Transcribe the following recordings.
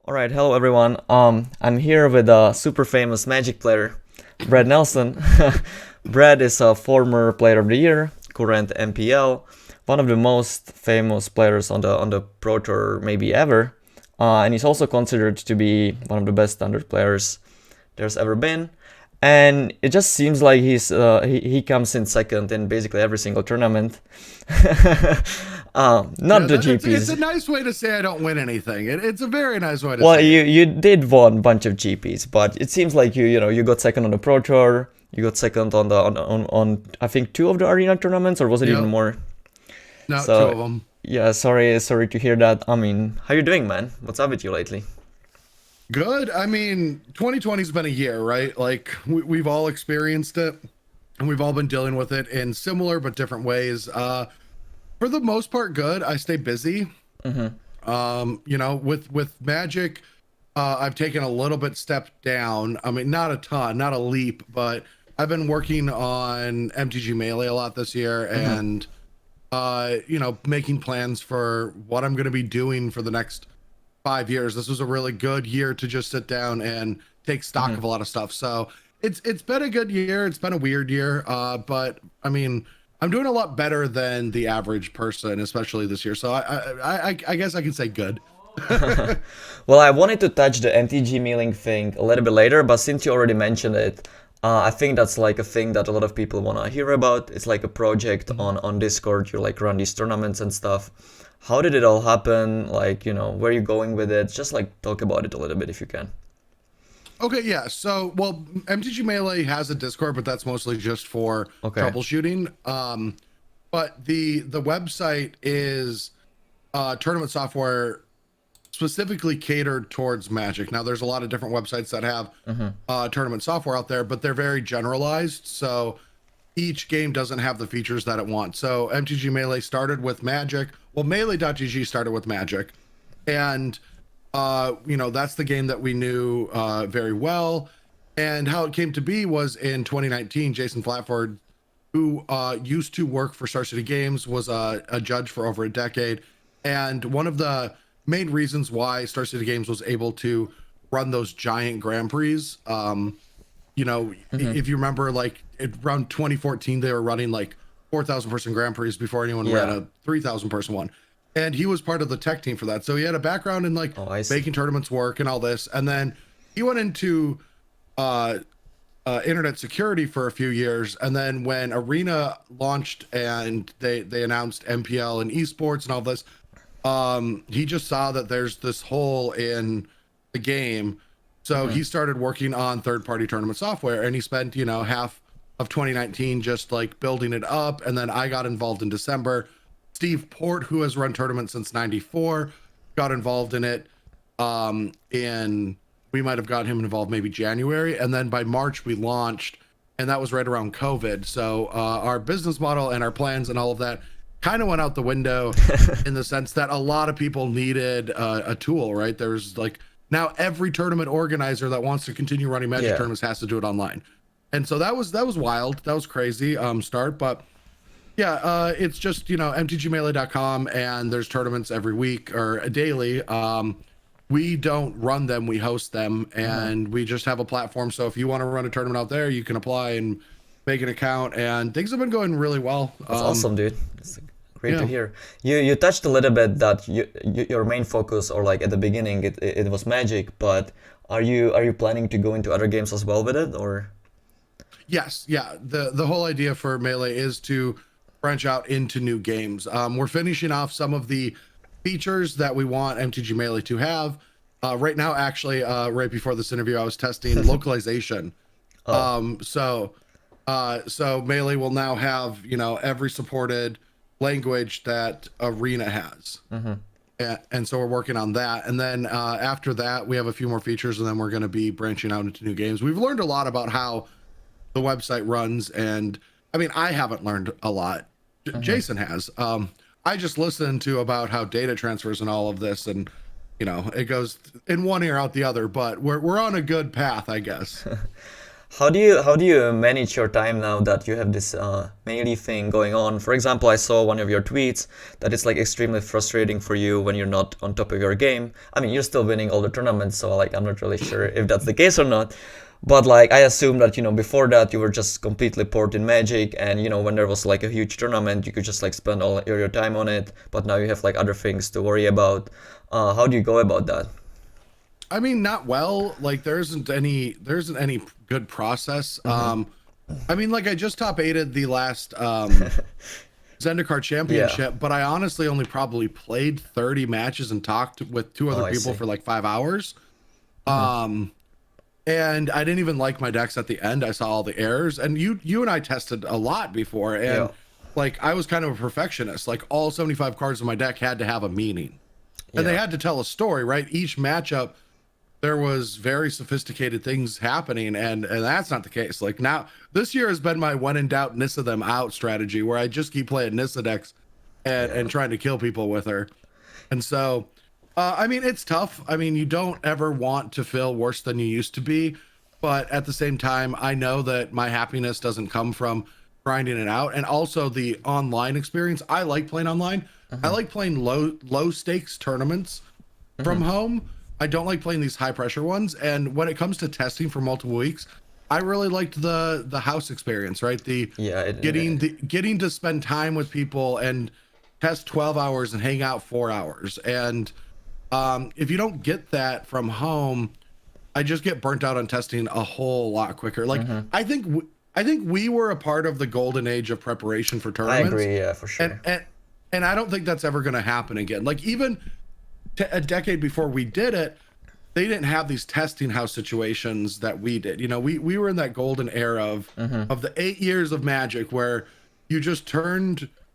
All right, hello everyone. I'm here with a super famous Magic player, Brad Nelson. Brad is a former Player of the Year, current MPL, one of the most famous players on the Pro Tour maybe ever, and he's also considered to be one of the best standard players there's ever been. And it just seems like he comes in second in basically every single tournament. Not the GPs. It's a nice way to say I don't win anything. It's a very nice way to say. Well, you did won a bunch of GPs, but it seems like you got second on the Pro Tour. You got second on I think 2 of the arena tournaments, or was it even more? No, 2 of them. Yeah, sorry to hear that. I mean, how you doing, man? What's up with you lately? Good. I mean, 2020's been a year, right? Like we've all experienced it, and we've all been dealing with it in similar but different ways. For the most part, good. I stay busy. You know, with Magic, I've taken a little bit step down. I mean, not a ton, not a leap, but I've been working on MTG Melee a lot this year, and you know, making plans for what I'm going to be doing for the next 5 years. This was a really good year to just sit down and take stock of a lot of stuff. So it's been a good year. It's been a weird year, but I mean, I'm doing a lot better than the average person, especially this year. So I guess I can say good. Well, I wanted to touch the MTG Melee thing a little bit later, but since you already mentioned it, I think that's like a thing that a lot of people want to hear about. It's like a project on Discord. You like run these tournaments and stuff. How did it all happen? Like, you know, where are you going with it? Just like talk about it a little bit if you can. Okay, yeah. So, well, MTG Melee has a Discord, but that's mostly just for troubleshooting. But the website is tournament software specifically catered towards Magic. Now, there's a lot of different websites that have tournament software out there, but they're very generalized. So each game doesn't have the features that it wants. So MTG Melee started with Magic. Well, Melee.gg started with Magic. And you know, that's the game that we knew very well. And how it came to be was in 2019, Jason Flatford, who used to work for Star City Games, was a judge for over a decade. And one of the main reasons why Star City Games was able to run those giant Grand Prix, you know, if you remember, like around 2014, they were running like 4,000 person Grand Prix before anyone ran a 3,000 person one. And he was part of the tech team for that. So he had a background in like making tournaments work and all this. And then he went into internet security for a few years. And then when Arena launched and they announced MPL and esports and all this, he just saw that there's this hole in the game. So he started working on third-party tournament software, and he spent, you know, half of 2019 just like building it up. And then I got involved in December. Steve Port, who has run tournaments since '94, got involved in it. We might have got him involved maybe January. And then by March we launched, and that was right around COVID. So our business model and our plans and all of that kind of went out the window in the sense that a lot of people needed a tool, right? There's like, now every tournament organizer that wants to continue running Magic tournaments has to do it online. And so that was wild. That was crazy start. But yeah, it's just, you know, mtgmelee.com, and there's tournaments every week or daily. We don't run them, we host them, and we just have a platform. So if you want to run a tournament out there, you can apply and make an account, and things have been going really well. That's awesome, dude. That's great to hear. You touched a little bit that your main focus, or like at the beginning, it was Magic, but are you planning to go into other games as well with it, or? Yes, yeah. The whole idea for Melee is to branch out into new games. We're finishing off some of the features that we want MTG Melee to have. Right now, actually, right before this interview, I was testing localization. So Melee will now have, you know, every supported language that Arena has. And so we're working on that. And then after that, we have a few more features, and then we're going to be branching out into new games. We've learned a lot about how the website runs, and I mean, I haven't learned a lot. Jason has. I just listened to about how data transfers and all of this, and you know, it goes in one ear out the other, but we're on a good path, I guess. How do you manage your time now that you have this melee thing going on? For example, I saw one of your tweets that it's like extremely frustrating for you when you're not on top of your game. I mean, you're still winning all the tournaments, so like I'm not really sure if that's the case or not. But like I assume that before that you were just completely poured in Magic, and when there was like a huge tournament, you could just like spend all your time on it. But now you have like other things to worry about. How do you go about that? I mean, not well. Like there isn't any good process. I mean, like I just top eighted the last Zendikar Championship, but I honestly only probably played 30 matches and talked with two other people for like 5 hours. And I didn't even like my decks at the end. I saw all the errors, and you and I tested a lot before, and like I was kind of a perfectionist. Like all 75 cards in my deck had to have a meaning, and they had to tell a story, right? Each matchup, there was very sophisticated things happening, and that's not the case. Like now, this year has been my when in doubt, Nissa them out strategy, where I just keep playing Nissa decks and trying to kill people with her, and so. I mean, it's tough. I mean, you don't ever want to feel worse than you used to be. But at the same time, I know that my happiness doesn't come from grinding it out. And also the online experience. I like playing online. I like playing low stakes tournaments from home. I don't like playing these high pressure ones. And when it comes to testing for multiple weeks, I really liked the house experience, right? Getting to spend time with people and test 12 hours and hang out 4 hours. And if you don't get that from home, I just get burnt out on testing a whole lot quicker. Like I think we were a part of the golden age of preparation for tournaments. I agree, yeah, for sure. And I don't think that's ever going to happen again. Like even a decade before we did it, they didn't have these testing house situations that we did. We were in that golden era of the 8 years of Magic where you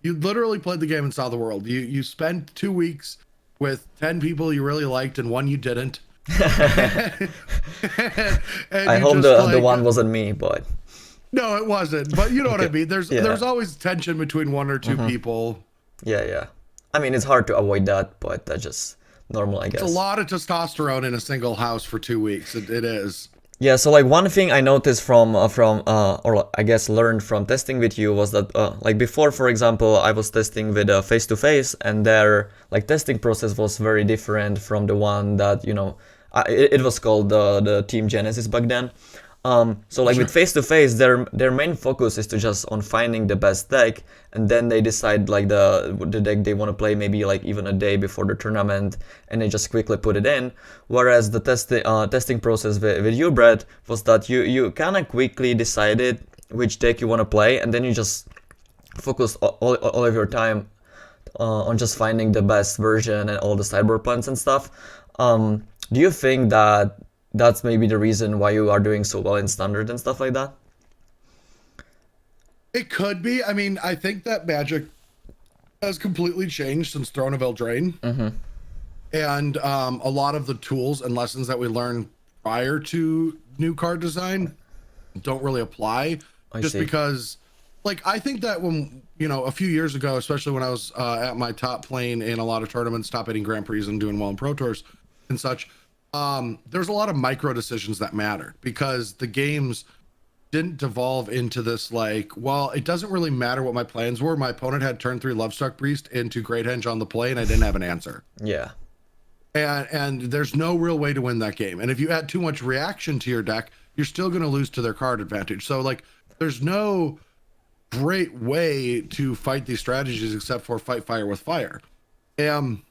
literally played the game and saw the world. You spent 2 weeks with 10 people you really liked and one you didn't. and I hope the one wasn't me, but no, it wasn't. But you know what I mean. There's always tension between one or two people. Yeah. I mean, it's hard to avoid that, but that's just normal, I guess. It's a lot of testosterone in a single house for 2 weeks. It is. Yeah, so like one thing I noticed from or I guess learned from testing with you was that like before, for example, I was testing with face to face, and their like testing process was very different from the one that it was called the Team Genesis back then. So like with face to face, their main focus is to just on finding the best deck, and then they decide like the deck they want to play maybe like even a day before the tournament, and they just quickly put it in. Whereas the testing process with you, Brett, was that you kind of quickly decided which deck you want to play, and then you just focus all of your time on just finding the best version and all the sideboard plans and stuff. Do you think that that's maybe the reason why you are doing so well in standard and stuff like that? It could be. I mean, I think that Magic has completely changed since Throne of Eldraine. And a lot of the tools and lessons that we learned prior to new card design don't really apply. Because, like, I think that when, a few years ago, especially when I was at my top playing in a lot of tournaments, top hitting Grand Prix and doing well in Pro Tours and such, there's a lot of micro decisions that mattered because the games didn't devolve into this like, well, it doesn't really matter what my plans were. My opponent had turn 3 Lovestruck Priest into Great Henge on the play, and I didn't have an answer. Yeah. And there's no real way to win that game. And if you add too much reaction to your deck, you're still going to lose to their card advantage. So like, there's no great way to fight these strategies except for fight fire with fire. And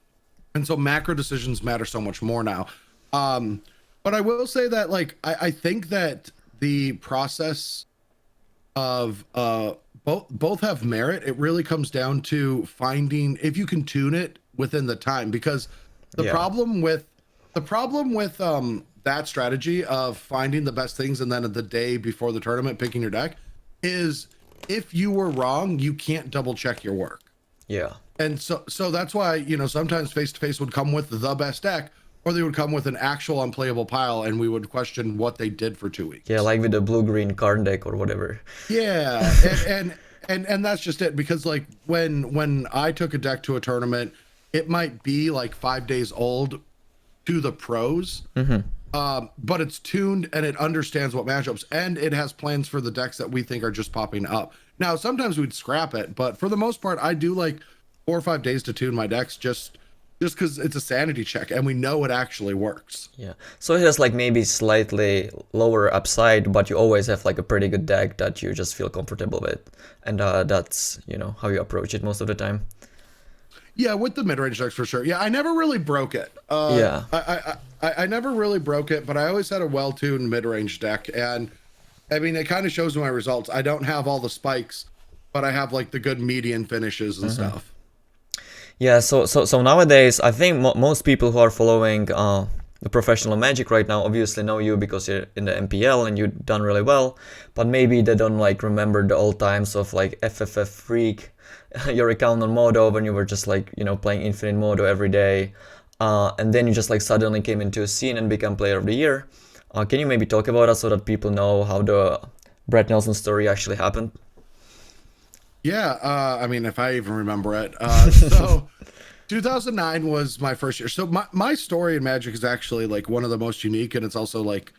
so macro decisions matter so much more now. But I will say that like I think that the process of both have merit. It really comes down to finding if you can tune it within the time, because the problem with that strategy of finding the best things and then the day before the tournament picking your deck is if you were wrong, you can't double check your work. Yeah. And so that's why, sometimes face to face would come with the best deck, or they would come with an actual unplayable pile, and we would question what they did for 2 weeks. Yeah, like with the blue-green card deck or whatever. Yeah, and that's just it. Because like when I took a deck to a tournament, it might be like 5 days old to the pros, But it's tuned and it understands what matchups, and it has plans for the decks that we think are just popping up. Now, sometimes we'd scrap it, but for the most part, I do like 4 or 5 days to tune my decks just because it's a sanity check and we know it actually works. Yeah. So it has like maybe slightly lower upside, but you always have like a pretty good deck that you just feel comfortable with. And that's, you know, how you approach it most of the time. Yeah, with the mid-range decks for sure. Yeah, I never really broke it. Yeah. I never really broke it, but I always had a well-tuned mid-range deck, and I mean, it kind of shows my results. I don't have all the spikes, but I have like the good median finishes and stuff. Yeah. So nowadays, I think most people who are following the professional Magic right now obviously know you because you're in the MPL and you've done really well, but maybe they don't like remember the old times of like FFF Freak, your account on Modo when you were just like, you know, playing Infinite Modo every day, and then you just like suddenly came into a scene and become Player of the Year. Can you maybe talk about us so that people know how the Brett Nelson story actually happened? Yeah, I mean, if I even remember it. So 2009 was my first year. So my story in Magic is actually like one of the most unique, and it's also like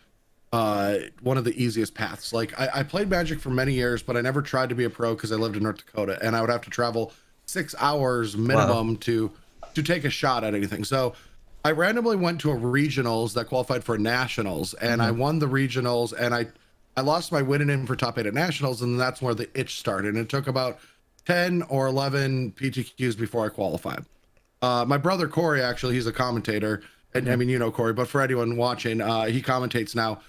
one of the easiest paths. Like I played Magic for many years, but I never tried to be a pro because I lived in North Dakota, and I would have to travel 6 hours minimum to take a shot at anything. So I randomly went to a regionals that qualified for nationals, and I won the regionals, and I lost my winning in for top 8 at nationals, and that's where the itch started. And it took about 10 or 11 PTQs before I qualified. My brother Corey, actually, he's a commentator, and I mean, you know Corey, but for anyone watching, he commentates now.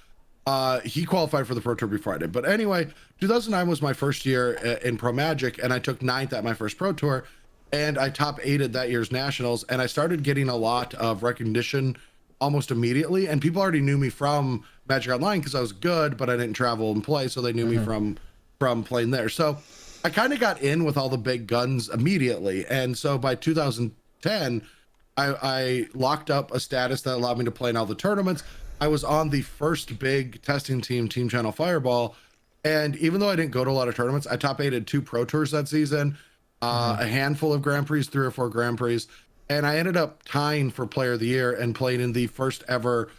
He qualified for the Pro Tour before I did. But anyway, 2009 was my first year in Pro Magic, and I took 9th at my first Pro Tour, and I top 8'd that year's nationals, and I started getting a lot of recognition almost immediately, and people already knew me from Magic Online because I was good, but I didn't travel and play, so they knew me from playing there. So I kind of got in with all the big guns immediately, and so by 2010, I locked up a status that allowed me to play in all the tournaments. I was on the first big testing team, Team Channel Fireball, and even though I didn't go to a lot of tournaments, I top 8'd 2 Pro Tours that season, a handful of Grand Prix, 3 or 4 Grand Prix, and I ended up tying for Player of the Year and playing in the first ever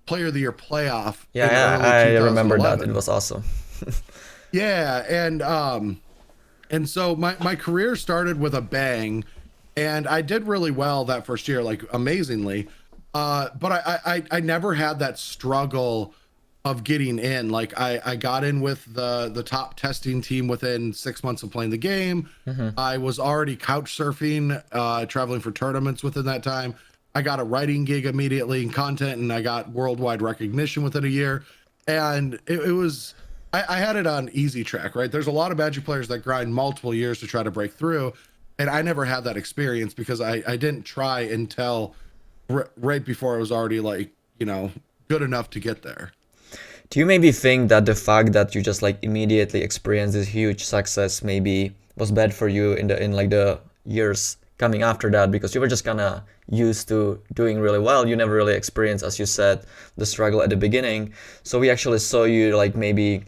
Player of the Year playoff. Yeah, I remember that. It was awesome. Yeah, and so my career started with a bang, and I did really well that first year, like amazingly. But I never had that struggle of getting in. Like I got in with the top testing team within 6 months of playing the game. I was already couch surfing, traveling for tournaments within that time. I got a writing gig immediately in content, and I got worldwide recognition within a year. And it was, I had it on easy track, right? There's a lot of Magic players that grind multiple years to try to break through. And I never had that experience because I didn't try until right before I was already like, you know, good enough to get there. Do you maybe think that the fact that you just like immediately experienced this huge success maybe was bad for you in like the years coming after that, because you were just kind of used to doing really well? You never really experienced, as you said, the struggle at the beginning. So we actually saw you like maybe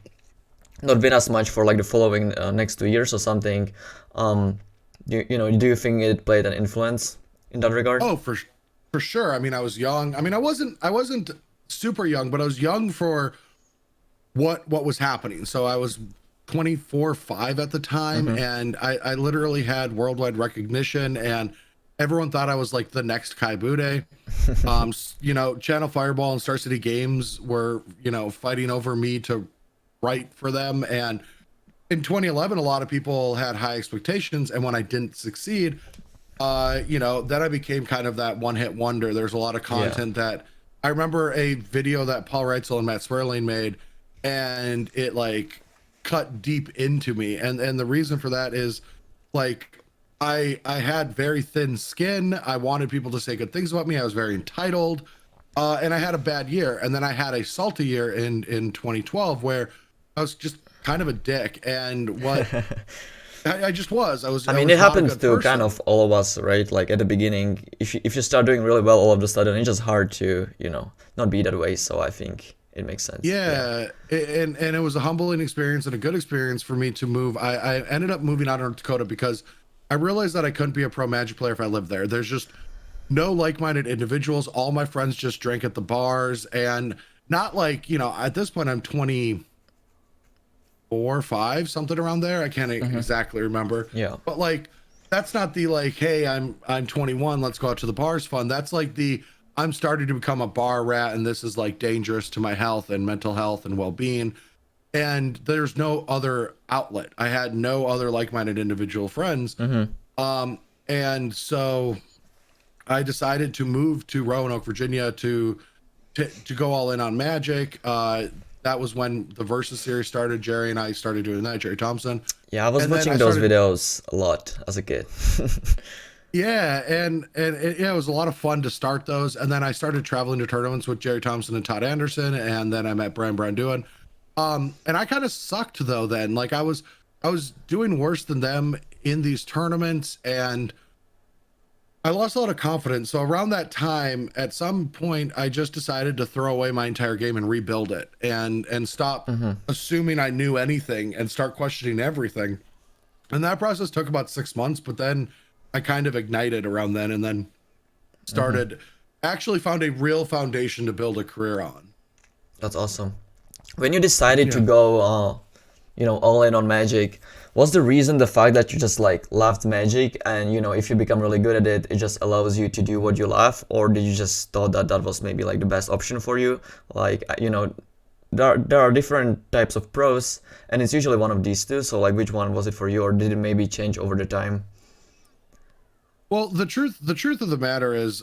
not win as much for like the following next 2 years or something. You know, do you think it played an influence in that regard? Oh, for sure. I mean, I was young. I mean, I wasn't super young, but I was young for what was happening. So I was 24, 5 at the time, and I literally had worldwide recognition, and everyone thought I was like the next Kai Bude. You know, Channel Fireball and Star City Games were, you know, fighting over me to write for them. And in 2011, a lot of people had high expectations, and when I didn't succeed, you know, then I became kind of that one-hit wonder. There's a lot of content that I remember a video that Paul Reitzel and Matt Swerling made, and it like cut deep into me. And the reason for that is like I had very thin skin. I wanted people to say good things about me. I was very entitled, and I had a bad year. And then I had a salty year in 2012 where I was just kind of a dick. And what I just was. I mean, was it happens to person. kind of all of us, right? Like at the beginning, if you start doing really well, all of a sudden it's just hard to, you know, not be that way. So I think it makes sense. Yeah. And it was a humbling experience and a good experience for me to move. I ended up moving out of North Dakota because I realized that I couldn't be a pro Magic player if I lived there. There's just no like-minded individuals. All my friends just drank at the bars, and not like, you know, at this point I'm 24, 5, something around there. I can't exactly remember. Yeah. But like, that's not the like, hey, I'm 21, let's go out to the bars fun. That's like the, I'm starting to become a bar rat, and this is like dangerous to my health and mental health and well-being. And there's no other outlet. I had no other like-minded individual friends. And so I decided to move to Roanoke, Virginia to go all in on Magic. That was when the Versus series started. Jerry and I started doing that, Jerry Thompson. Yeah, I was watching those videos a lot as a kid. Yeah, and yeah, it was a lot of fun to start those. And then I started traveling to tournaments with Jerry Thompson and Todd Anderson, and then I met Brian Branduin. And I kind of sucked though then. Like I was doing worse than them in these tournaments, and I lost a lot of confidence. So around that time, at some point, I just decided to throw away my entire game and rebuild it, and stop assuming I knew anything and start questioning everything. And that process took about 6 months, but then I kind of ignited around then, and then started actually found a real foundation to build a career on. That's awesome. When you decided to go, you know, all in on Magic, was the reason the fact that you just like loved Magic, and you know, if you become really good at it, it just allows you to do what you love? Or did you just thought that that was maybe like the best option for you? Like, you know, there are different types of pros, and it's usually one of these two. So like, which one was it for you, or did it maybe change over the time? Well, the truth of the matter is,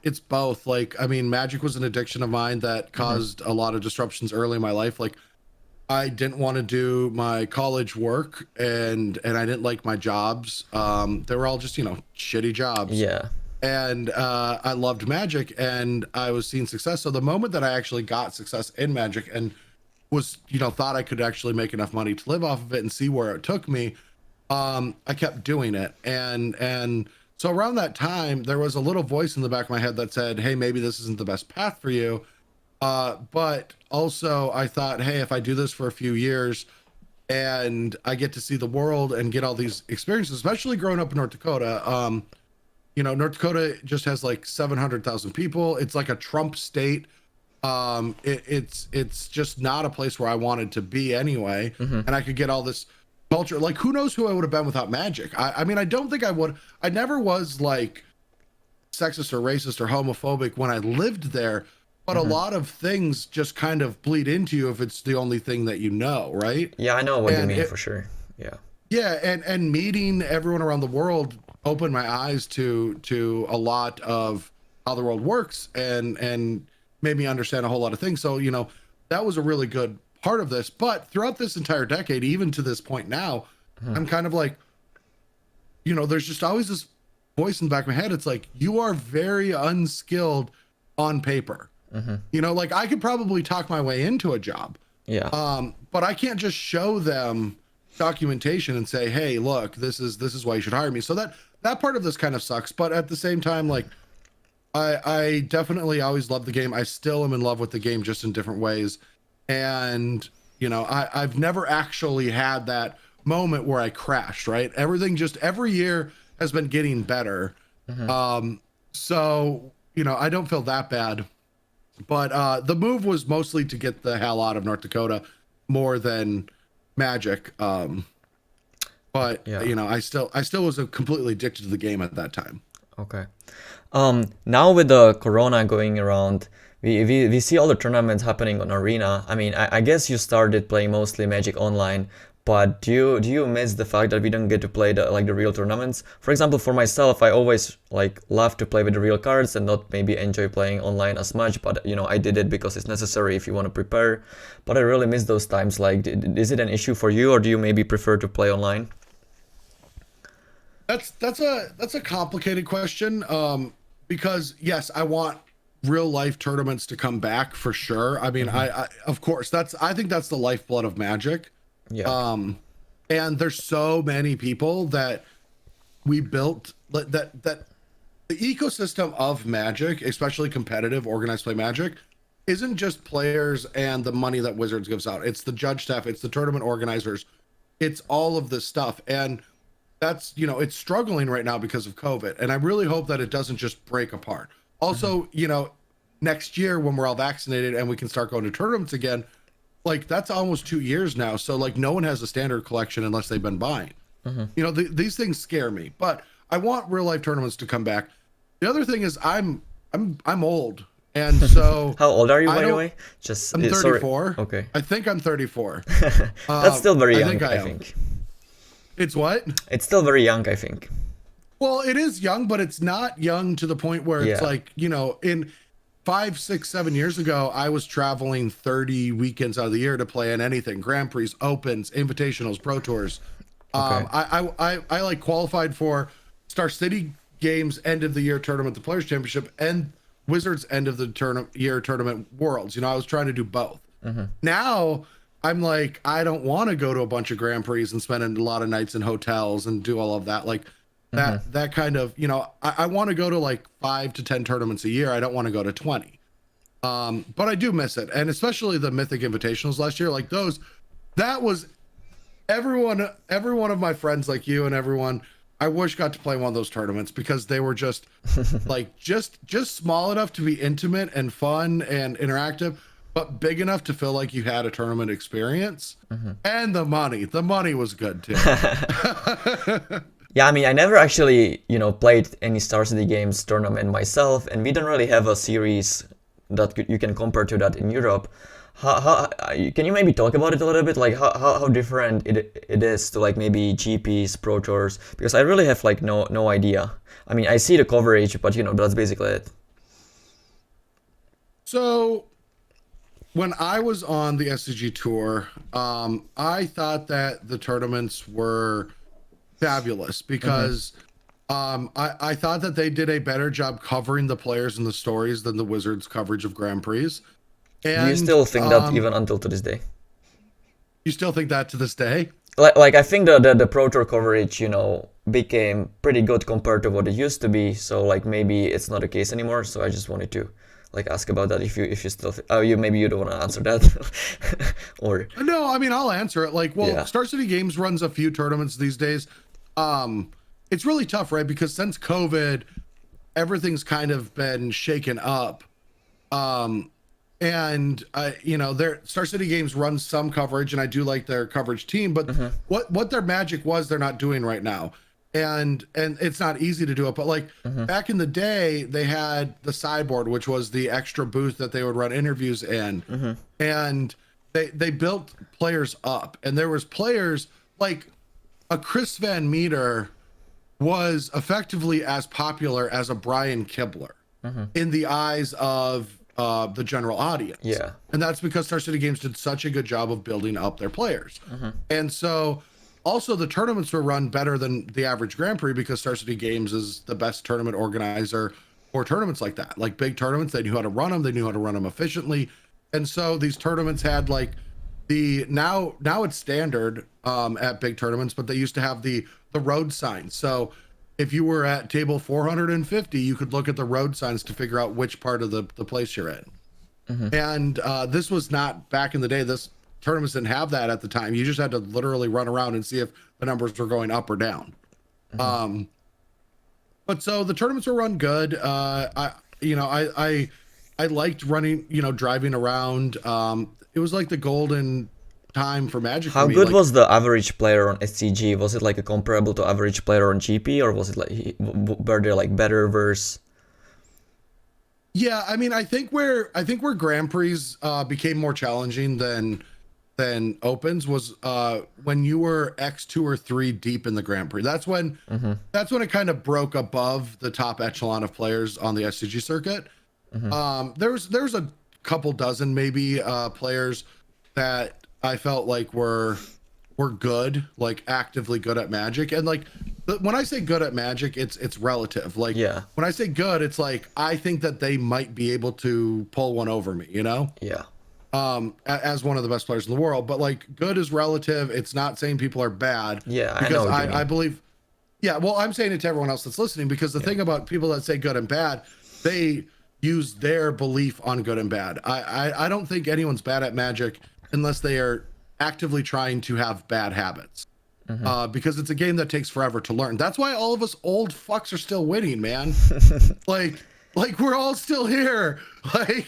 it's both. Like, I mean, Magic was an addiction of mine that caused a lot of disruptions early in my life. Like, I didn't want to do my college work, and I didn't like my jobs. They were all just, you know, shitty jobs. Yeah. And I loved Magic, and I was seeing success. So the moment that I actually got success in Magic and was, you know, thought I could actually make enough money to live off of it and see where it took me, I kept doing it. And so around that time, there was a little voice in the back of my head that said, hey, maybe this isn't the best path for you. But also I thought, hey, if I do this for a few years and I get to see the world and get all these experiences, especially growing up in North Dakota, you know, North Dakota just has like 700,000 people. It's like a Trump state. It's just not a place where I wanted to be anyway. And I could get all this culture. Like, who knows who I would have been without Magic? I mean, I don't think I would. I never was like sexist or racist or homophobic when I lived there, but a lot of things just kind of bleed into you if it's the only thing that you know, right? Yeah, I know what you mean for sure. Yeah. Yeah, and meeting everyone around the world opened my eyes to a lot of how the world works, and made me understand a whole lot of things. So, you know, that was a really good part of this. But throughout this entire decade, even to this point now, I'm kind of like, you know, there's just always this voice in the back of my head. It's like, you are very unskilled on paper. You know, like I could probably talk my way into a job. Yeah. But I can't just show them documentation and say, hey, look, this is why you should hire me. So that part of this kind of sucks. But at the same time, like, I definitely always loved the game. I still am in love with the game, just in different ways. And, you know, I've never actually had that moment where I crashed, right? Everything just every year has been getting better. So, you know, I don't feel that bad. But the move was mostly to get the hell out of North Dakota more than Magic. But Yeah. you know, I still was completely addicted to the game at that time. Okay. Now with the Corona going around, we see all the tournaments happening on Arena. I mean, I guess you started playing mostly Magic Online, but do you miss the fact that we don't get to play the real tournaments? For example, for myself, I always like love to play with the real cards and not maybe enjoy playing online as much. But you know, I did it because it's necessary if you want to prepare. But I really miss those times. Like, is it an issue for you, or do you maybe prefer to play online? That's a complicated question. Because yes, I want real life tournaments to come back for sure. I mean, I of course I think that's the lifeblood of Magic. Yeah. And there's so many people that we built that the ecosystem of Magic, especially competitive organized play Magic, isn't just players and the money that Wizards gives out. It's the judge staff, it's the tournament organizers, it's all of this stuff. And that's, it's struggling right now because of COVID. And I really hope that it doesn't just break apart. Also, next year when we're all vaccinated and we can start going to tournaments again, like that's almost 2 years now. So like no one has a standard collection unless they've been buying. These things scare me, but I want real life tournaments to come back. The other thing is I'm old. And so how old are you, by the way? I'm 34. Sorry. Okay. I think I'm 34. That's still very young, I think. It's what? It's still very young, I think. Well, it is young, but it's not young to the point where it's like, in 5, 6, 7 years ago, I was traveling 30 weekends out of the year to play in anything: Grand Prix, Opens, Invitationals, Pro Tours. Okay. I like qualified for Star City Games end of the year tournament, the Players Championship, and Wizards end of the year tournament Worlds. I was trying to do both. Now I'm like, I don't want to go to a bunch of Grand Prix and spend a lot of nights in hotels and do all of that. Like that kind of, I want to go to like 5 to 10 tournaments a year. I don't want to go to 20. But I do miss it. And especially the Mythic Invitationals last year, like that was every one of my friends, like you and everyone, I wish got to play one of those tournaments because they were just like, just small enough to be intimate and fun and interactive, but big enough to feel like you had a tournament experience. And the money was good too. Yeah, I mean, I never actually, played any Star City Games tournament myself, and we don't really have a series that you can compare to that in Europe. How can you maybe talk about it a little bit? Like how different it is to like maybe GPs, Pro Tours? Because I really have like no idea. I mean, I see the coverage, but that's basically it. So when I was on the SCG tour, I thought that the tournaments were fabulous because I thought that they did a better job covering the players and the stories than the Wizards coverage of Grand Prix. And, do you still think that even until to this day? You still think that to this day? Like I think the Pro Tour coverage, became pretty good compared to what it used to be. So like maybe it's not the case anymore. So I just wanted to like ask about that if you still maybe you don't want to answer that or no, I mean I'll answer it. Like, well, Star City Games runs a few tournaments these days. It's really tough, right? Because since COVID, everything's kind of been shaken up. And Star City Games runs some coverage, and I do like their coverage team, but what their magic was, they're not doing right now. And it's not easy to do it, but like back in the day, they had the sideboard, which was the extra booth that they would run interviews in. And they built players up, and there was players like a Chris Van Meter was effectively as popular as a Brian Kibler in the eyes of the general audience. Yeah. And that's because Star City Games did such a good job of building up their players. And so also the tournaments were run better than the average Grand Prix because Star City Games is the best tournament organizer for tournaments like that. Like big tournaments, they knew how to run them. They knew how to run them efficiently. And so these tournaments had like now it's standard at big tournaments, but they used to have the road signs. So if you were at table 450, you could look at the road signs to figure out which part of the place you're in. And this was not back in the day. This tournaments didn't have that at the time. You just had to literally run around and see if the numbers were going up or down. But so the tournaments were run good. I liked running, driving around. It was like the golden time for Magic. How good was the average player on SCG? Was it like a comparable to average player on GP, or was it like were they like better versus? Yeah, I mean, I think where Grand Prix became more challenging than Opens was when you were X2 or 3 deep in the Grand Prix. That's when it kind of broke above the top echelon of players on the SCG circuit. There was a couple dozen maybe players that I felt like were good, like actively good at Magic. And like when I say good at Magic, it's relative. Like when I say good, it's like I think that they might be able to pull one over me, as one of the best players in the world. But like good is relative. It's not saying people are bad. Because I believe well, I'm saying it to everyone else that's listening, because the thing about people that say good and bad, they use their belief on good and bad. I don't think anyone's bad at Magic unless they are actively trying to have bad habits. because it's a game that takes forever to learn. That's why all of us old fucks are still winning, man. like we're all still here. Like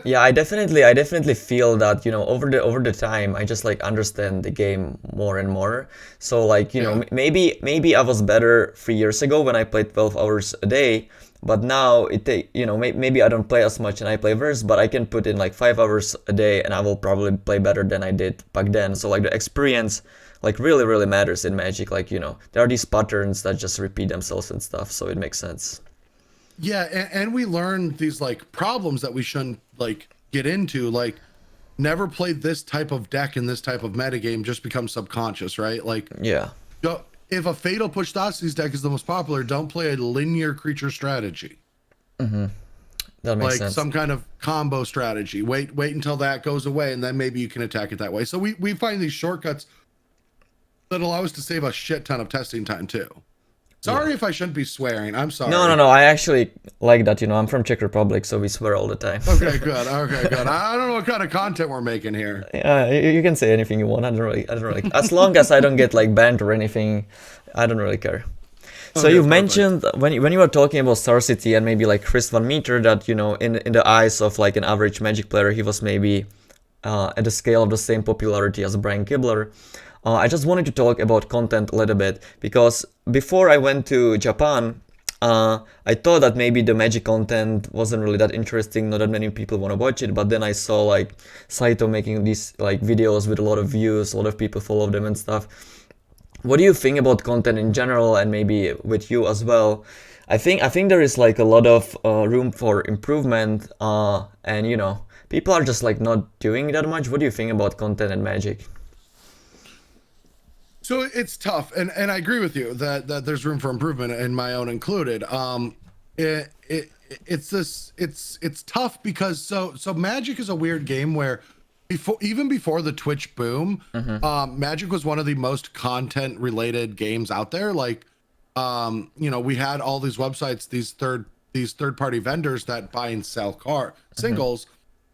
yeah, I definitely feel that, you know, over the time I just like understand the game more and more. So like, you know, maybe I was better 3 years ago when I played 12 hours a day, but now you know, maybe I don't play as much and I play worse, but I can put in like 5 hours a day and I will probably play better than I did back then. So like the experience like really matters in Magic. Like, you know, there are these patterns that just repeat themselves and stuff, so it makes sense. Yeah, and we learned these like problems that we shouldn't like get into, like never play this type of deck in this type of metagame, just become subconscious, right? Like, yeah, if a Fatal Push Thoughtseize deck is the most popular, don't play a linear creature strategy. that makes sense. Like some kind of combo strategy. Wait until that goes away, and then maybe you can attack it that way. So we find these shortcuts that allow us to save a shit ton of testing time too. Sorry if I shouldn't be swearing. I'm sorry. No. I actually like that. You know, I'm from Czech Republic, so we swear all the time. Okay, good. I don't know what kind of content we're making here. Yeah, you can say anything you want. I don't really. As long as I don't get like banned or anything, I don't really care. So Okay, you perfect. mentioned when you were talking about Star City and maybe like Chris Van Meter, that, you know, in the eyes of like an average Magic player, he was maybe at the scale of the same popularity as Brian Kibler. I just wanted to talk about content a little bit, because before I went to Japan, I thought that maybe the Magic content wasn't really that interesting, not that many people want to watch it, but then I saw like Saito making these like videos with a lot of views, a lot of people follow them and stuff. What do you think about content in general, and maybe with you as well? I think there is like a lot of room for improvement, and, you know, people are just like not doing that much. What do you think about content and Magic? So it's tough, and I agree with you that there's room for improvement, and my own included. It's tough because so Magic is a weird game where before the Twitch boom, Magic was one of the most content related games out there. Like, you know, we had all these websites, these third party vendors that buy and sell singles,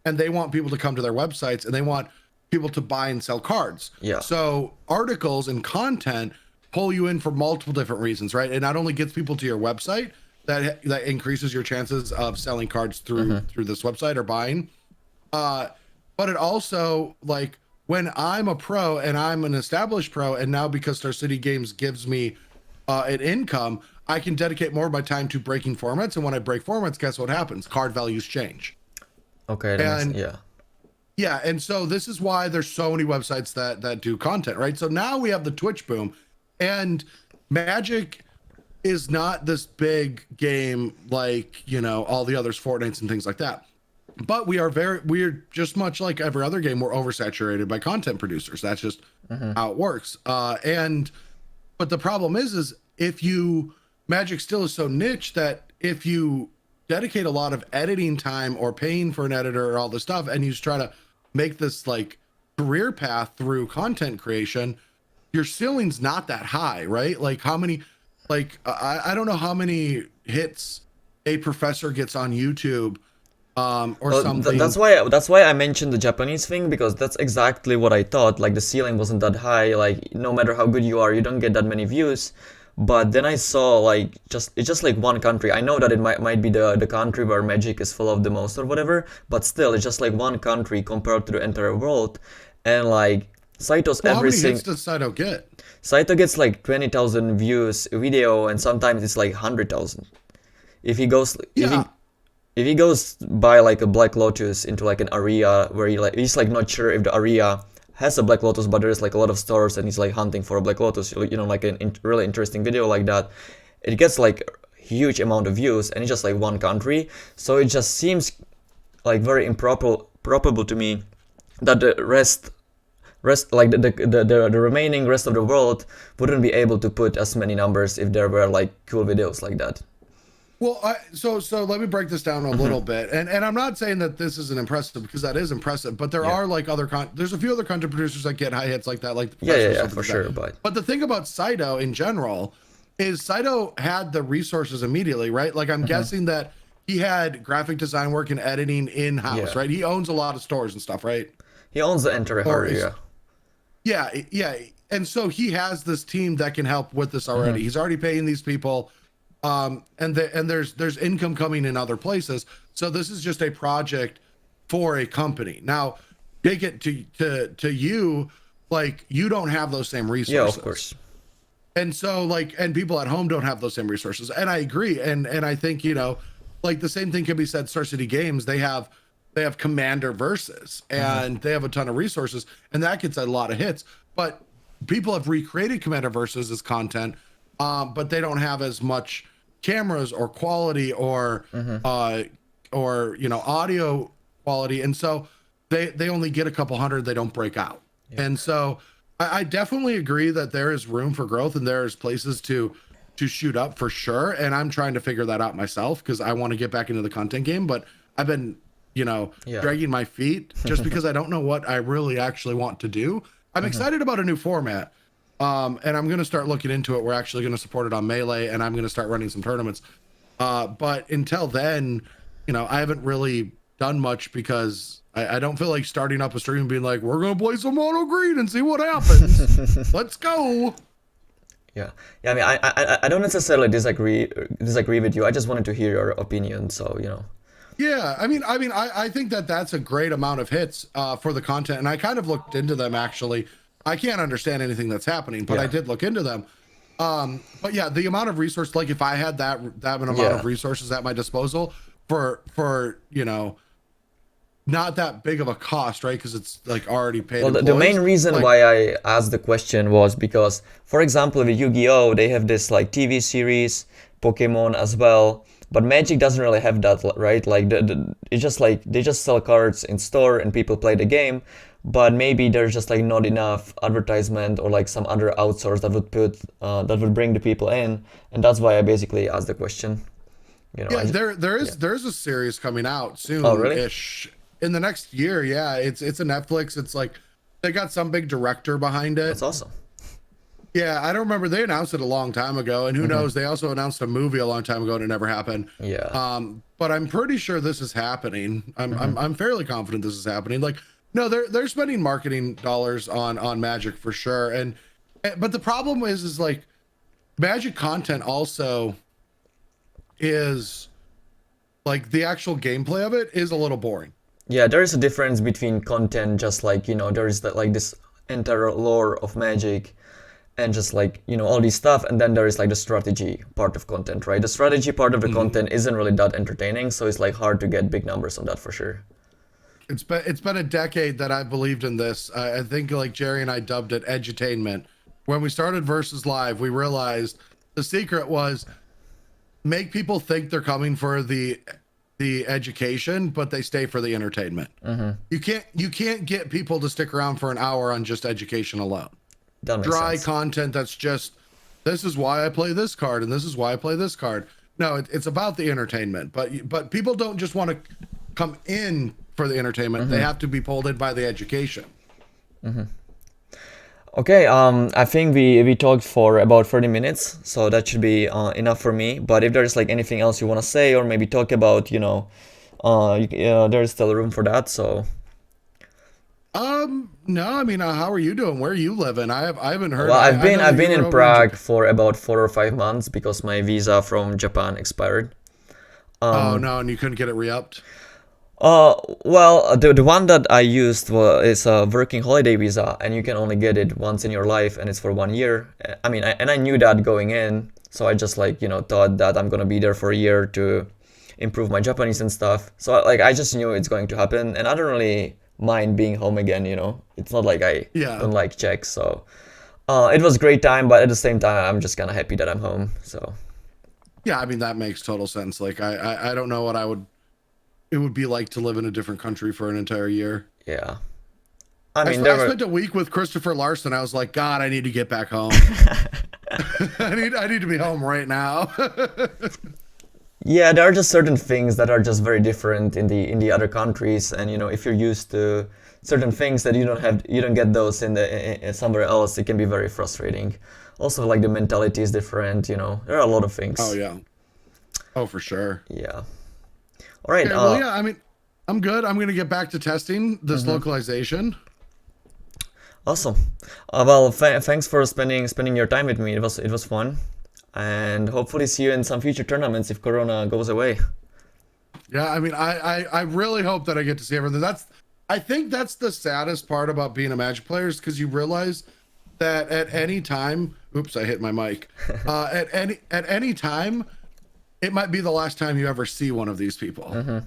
and they want people to come to their websites, and they want people to buy and sell cards. Yeah. So articles and content pull you in for multiple different reasons, right? It not only gets people to your website, that increases your chances of selling cards through this website or buying. But it also, like, when I'm a pro and I'm an established pro, and now because Star City Games gives me an income, I can dedicate more of my time to breaking formats. And when I break formats, guess what happens? Card values change. Okay. Yeah, and so this is why there's so many websites that do content, right? So now we have the Twitch boom, and Magic is not this big game like, you know, all the others, Fortnites and things like that. But we're just much like every other game, we're oversaturated by content producers. That's just how it works. But the problem is Magic still is so niche that if you dedicate a lot of editing time or paying for an editor or all this stuff, and you just try to make this like career path through content creation, your ceiling's not that high, right? Like how many, like I don't know how many hits a professor gets on YouTube or something. That's why I mentioned the Japanese thing, because that's exactly what I thought. Like the ceiling wasn't that high. Like no matter how good you are, you don't get that many views. But then I saw like it's just like one country. I know that it might be the country where Magic is full of the most or whatever, but still it's just like one country compared to the entire world. And like Saito's How every many single hits does Saito get? Saito gets like 20,000 views a video, and sometimes it's like 100,000. If he goes if he goes by like a Black Lotus into like an area where he's like not sure if the area has a Black Lotus, but there's like a lot of stores and he's like hunting for a Black Lotus, you know, like a really interesting video like that, it gets like a huge amount of views, and it's just like one country. So it just seems like very improbable to me that the rest like the remaining rest of the world wouldn't be able to put as many numbers if there were like cool videos like that. Well, so let me break this down a little bit, and I'm not saying that this isn't impressive, because that is impressive, but there are like there's a few other content producers that get high hits like that, like for sure. But the thing about Saito in general is Saito had the resources immediately, right? Like I'm guessing that he had graphic design work and editing in house, right? He owns a lot of stores and stuff, right? He owns the entire area. Yeah. and so he has this team that can help with this already. He's already paying these people, and there's income coming in other places. So this is just a project for a company. Now, take it to you, like you don't have those same resources. Yeah, of course. And so like, and people at home don't have those same resources. And I agree. And I think, you know, like the same thing can be said, Star City Games, they have Commander versus, and they have a ton of resources, and that gets a lot of hits. But people have recreated Commander versus as content, but they don't have as much cameras or quality or you know, audio quality. And so they only get a couple hundred, they don't break out. Yeah. And so I definitely agree that there is room for growth and there's places to shoot up for sure. And I'm trying to figure that out myself because I want to get back into the content game, but I've been, you know, dragging my feet just because I don't know what I really actually want to do. I'm excited about a new format. And I'm going to start looking into it. We're actually going to support it on Melee, and I'm going to start running some tournaments. But until then, you know, I haven't really done much because I don't feel like starting up a stream and being like, we're going to play some mono green and see what happens. Let's go. Yeah. I mean, I don't necessarily disagree with you. I just wanted to hear your opinion. So, you know. Yeah, I mean, I think that that's a great amount of hits for the content, and I kind of looked into them actually. I can't understand anything that's happening, but I did look into them. But yeah, the amount of resource, like if I had that amount of resources at my disposal for you know, not that big of a cost, right? Because it's like already paid. Well, the main reason why I asked the question was because, for example, with Yu-Gi-Oh, they have this like TV series, Pokemon as well. But Magic doesn't really have that, right? Like it's just like they just sell cards in store and people play the game, but maybe there's just like not enough advertisement or like some other outsource that would bring the people in, and that's why I basically asked the question. You know, yeah, there's a series coming out soon. Oh, really? In the next year, yeah. It's a Netflix. It's like they got some big director behind it. That's awesome. Yeah, I don't remember. They announced it a long time ago, and who knows? They also announced a movie a long time ago, and it never happened. Yeah. But I'm pretty sure this is happening. I'm fairly confident this is happening. Like, no, they're spending marketing dollars on Magic for sure. But the problem is like Magic content also is like the actual gameplay of it is a little boring. Yeah, there is a difference between content, just like, you know, there is like this entire lore of Magic and just like, you know, all this stuff, and then there is like the strategy part of content, right? The strategy part of the content isn't really that entertaining, so it's like hard to get big numbers on that for sure. It's been a decade that I've believed in this. I think like Jerry and I dubbed it edutainment. When we started Versus Live, we realized the secret was make people think they're coming for the education, but they stay for the entertainment. You can't get people to stick around for an hour on just education alone. Dry sense. Content that's just, this is why I play this card and this is why I play this card. No, it's about the entertainment, but people don't just want to come in for the entertainment. They have to be pulled in by the education. Okay, I think we talked for about 30 minutes, so that should be enough for me. But if there's like anything else you want to say or maybe talk about, you know, there's still room for that. So. No, I mean, how are you doing? Where are you living? I haven't heard. Well, I've been in Prague for about 4 or 5 months because my visa from Japan expired. Oh no, and you couldn't get it re-upped? Well, the one that I used is a working holiday visa, and you can only get it once in your life, and it's for 1 year. I mean, I knew that going in, so I just like, you know, thought that I'm gonna be there for a year to improve my Japanese and stuff. So like I just knew it's going to happen, and I don't really mind being home again, you know. It's not like I don't like Czech, so it was a great time, but at the same time I'm just kind of happy that I'm home. So yeah, I mean, that makes total sense. Like I don't know what it would be like to live in a different country for an entire year. Yeah, I spent a week with Christopher Larson. I was like, God, I need to get back home. I need to be home right now. Yeah, there are just certain things that are just very different in the other countries, and you know, if you're used to certain things that you don't get those in somewhere else, it can be very frustrating. Also, like the mentality is different, you know. There are a lot of things. Oh yeah. Oh, for sure. Yeah. All right. Okay, well, yeah, I mean, I'm good. I'm gonna get back to testing this localization. Awesome. Well, thanks for spending your time with me. It was fun, and hopefully see you in some future tournaments if Corona goes away. Yeah, I mean, I really hope that I get to see everything. I think that's the saddest part about being a Magic player is because you realize that at any time, oops, I hit my mic. At any time, it might be the last time you ever see one of these people.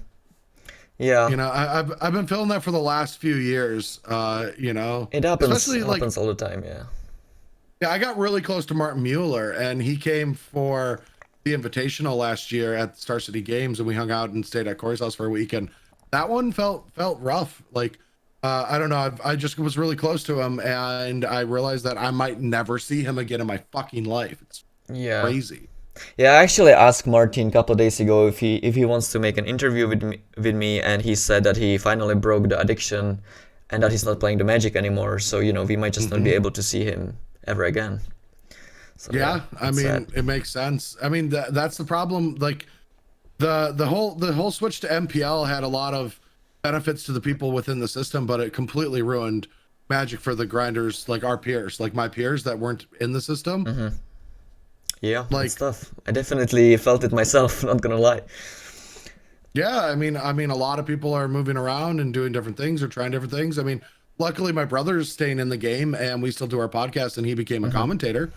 Yeah. You know, I've been feeling that for the last few years. You know, It happens. especially like Happens all the time. Yeah. yeah, I got really close to Martin Mueller, and he came for the Invitational last year at Star City Games, and we hung out and stayed at Corey's house for a week, and that one felt rough. Like, I don't know, I just was really close to him, and I realized that I might never see him again in my fucking life. It's crazy. Yeah, I actually asked Martin a couple of days ago if he wants to make an interview with me, and he said that he finally broke the addiction, and that he's not playing the Magic anymore. So we might just not be able to see him ever again. So, yeah, I mean, sad. it makes sense. I mean, that's the problem. Like, the whole switch to MPL had a lot of benefits to the people within the system, but it completely ruined Magic for the grinders, like our peers, like my peers that weren't in the system. Yeah, Like, it's tough. I definitely felt it myself. Not gonna lie. yeah, I mean, a lot of people are moving around and doing different things or trying different things. I mean, luckily my brother's staying in the game, and we still do our podcast, and he became a commentator.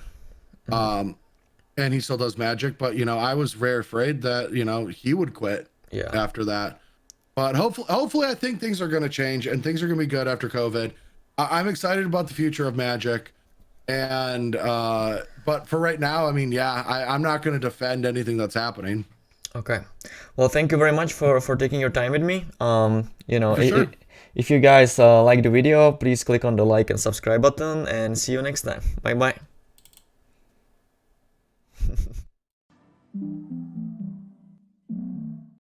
And he still does Magic, but I was very afraid that he would quit after that. But hopefully I think things are going to change and things are going to be good after COVID. I'm excited about the future of Magic, and but for right now, I mean, yeah, I'm not going to defend anything that's happening. Okay. Well, thank you very much for taking your time with me. For sure. If you guys like the video, please click on the like and subscribe button, and see you next time. Bye bye.